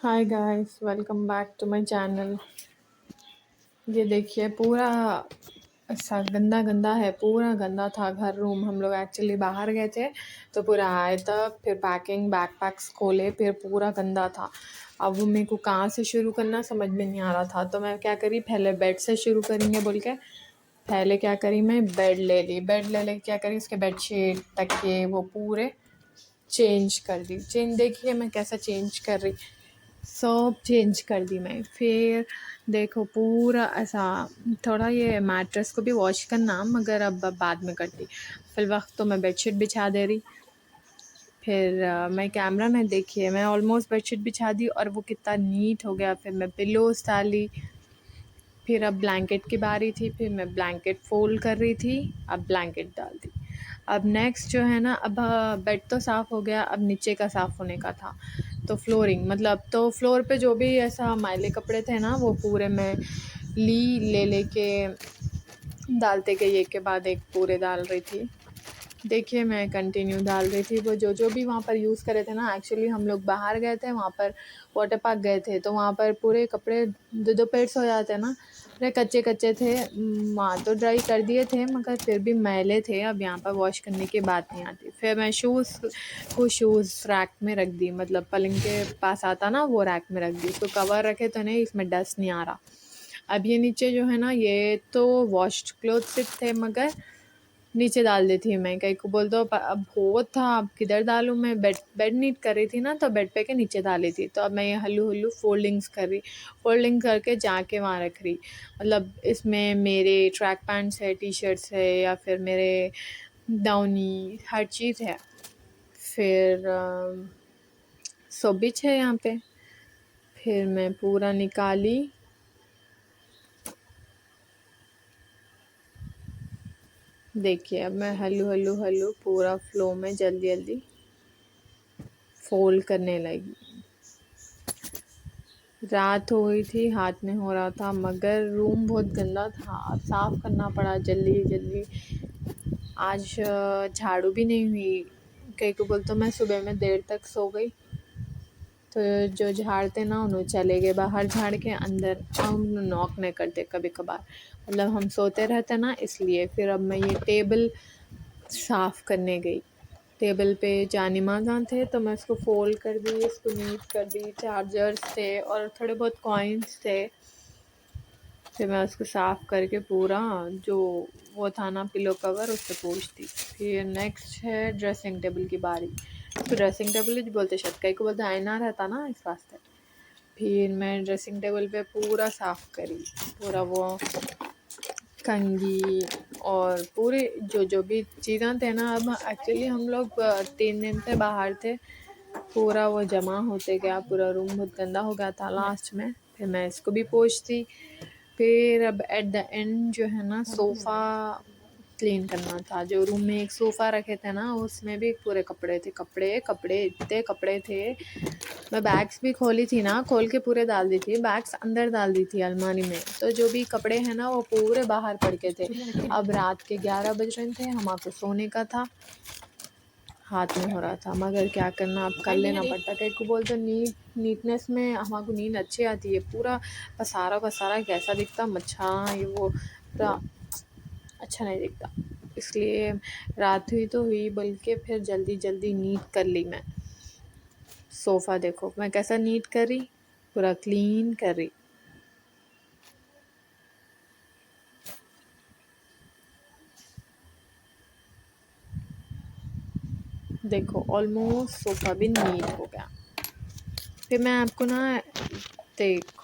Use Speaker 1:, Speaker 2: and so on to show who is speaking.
Speaker 1: Hi guys, welcome back to my channel. ये देखिए पूरा ऐसा गंदा गंदा है, पूरा गंदा था घर रूम। हम लोग एक्चुअली बाहर गए थे तो पूरा आए तक फिर पैकिंग बैकपैक्स खोले, फिर पूरा गंदा था। अब वो मेरे को कहाँ से शुरू करना समझ में नहीं आ रहा था, तो मैं क्या करी, पहले बेड से शुरू करेंगे बोल के पहले क्या करी, मैं बेड ले ली। बेड ले ले क्या करी, उसके बेडशीट तकिए वो पूरे चेंज कर दी। देखिए मैं कैसा चेंज कर रही, सब चेंज कर दी मैं। फिर देखो पूरा ऐसा, थोड़ा ये मैट्रेस को भी वॉश करना मगर अब बाद में करती। फिर वक्त तो मैं बेडशीट बिछा दे रही। फिर मैं कैमरा में देखिए मैं ऑलमोस्ट बेडशीट बिछा दी और वो कितना नीट हो गया। फिर मैं पिलोज डाली। फिर अब ब्लैंकेट की बारी थी, फिर मैं ब्लैंकेट फोल्ड कर रही थी, अब ब्लैंकेट डाल दी। अब नेक्स्ट जो है ना, अब बेड तो साफ़ हो गया, अब नीचे का साफ़ होने का था। तो फ्लोरिंग मतलब तो फ्लोर पे जो भी ऐसा मैले कपड़े थे ना वो पूरे मैं ले लेके डालते गई, एक के बाद एक पूरे डाल रही थी। देखिए मैं कंटिन्यू डाल रही थी। वो जो जो भी वहाँ पर यूज़ करे थे ना, एक्चुअली हम लोग बाहर गए थे, वहाँ पर वाटर पार्क गए थे, तो वहाँ पर पूरे कपड़े दो दो पेड्स हो जाते हैं ना, पूरे कच्चे कच्चे थे। वहाँ तो ड्राई कर दिए थे मगर फिर भी मैले थे। अब यहाँ पर वॉश करने की बात नहीं आती। फिर मैं शूज़ रैक में रख दी, मतलब पलंग के पास आता ना वो रैक में रख दी। तो कवर रखे तो नहीं, इसमें डस्ट नहीं आ रहा। अब ये नीचे जो है ना, ये तो वॉश्ड क्लोथ सिर्फ थे मगर नीचे डाल देती मैं। कहीं को बोल दो अब बहुत था, अब किधर डालूँ मैं। बेड नीट कर रही थी ना, तो बेड पे के नीचे डाली थी। तो अब मैं ये हल्लू हल्लू फोल्डिंग्स कर रही, फोल्डिंग करके जाके वहाँ रख रही। मतलब इसमें मेरे ट्रैक पैंट्स है, टी शर्ट्स है, या फिर मेरे डाउनी, हर चीज़ है। फिर सोबिच है यहाँ पे। फिर मैं पूरा निकाली। देखिए अब मैं हल्लू हल्लू हल्लू पूरा फ्लो में जल्दी जल्दी फोल्ड करने लगी। रात हो गई थी, हाथ में हो रहा था मगर रूम बहुत गंदा था, अब साफ़ करना पड़ा जल्दी जल्दी। आज झाड़ू भी नहीं हुई। कई को बोल तो मैं सुबह में देर तक सो गई, तो जो झाड़ते ना उन्होंने चले गए बाहर झाड़ के। अंदर हम नॉक नहीं करते कभी कभार, मतलब हम सोते रहते ना इसलिए। फिर अब मैं ये टेबल साफ़ करने गई। टेबल पे जानिमाज़ान थे तो मैं उसको फ़ोल्ड कर दी, इसको नीट कर दी। चार्जर्स थे और थोड़े बहुत कॉइन्स थे। फिर मैं उसको साफ़ करके पूरा जो वो था ना पिलो कवर, उससे पोंछ दी। फिर नेक्स्ट है ड्रेसिंग टेबल की बारी। तो ड्रेसिंग टेबल ही बोलते, शायद कई को बोलते आईना रहता ना, इस वास्ते। फिर मैं ड्रेसिंग टेबल पे पूरा साफ़ करी, पूरा वो कंघी और पूरे जो जो भी चीज़ें थे ना। अब एक्चुअली हम लोग 3 दिन से बाहर थे, पूरा वो जमा होते गया, पूरा रूम बहुत गंदा हो गया था लास्ट में। फिर मैं इसको भी पोंछती। फिर अब एट द एंड जो है ना, सोफ़ा क्लीन करना था। जो रूम में एक सोफ़ा रखे थे ना, उसमें भी पूरे कपड़े थे, कपड़े कपड़े इतने कपड़े थे। मैं बैग्स भी खोली थी ना, खोल के पूरे डाल दी थी, बैग्स अंदर डाल दी थी अलमारी में। तो जो भी कपड़े हैं ना वो पूरे बाहर पड़ के थे। अब रात के 11 बज रहे थे, हमको सोने का था, हाथ में हो रहा था मगर क्या करना, अब कर लेना पड़ता। कहीं को बोलते नीटनेस में हमको नींद अच्छी आती है। पूरा पसारा पसारा कैसा दिखता, मच्छा ये वो पूरा अच्छा नहीं दिखता। इसलिए रात हुई तो हुई, बल्कि फिर जल्दी जल्दी नीट कर ली मैं। सोफ़ा देखो मैं कैसा नीट कर रही, पूरा क्लीन कर रही। देखो ऑलमोस्ट सोफ़ा भी नीट हो गया। फिर मैं आपको ना देखो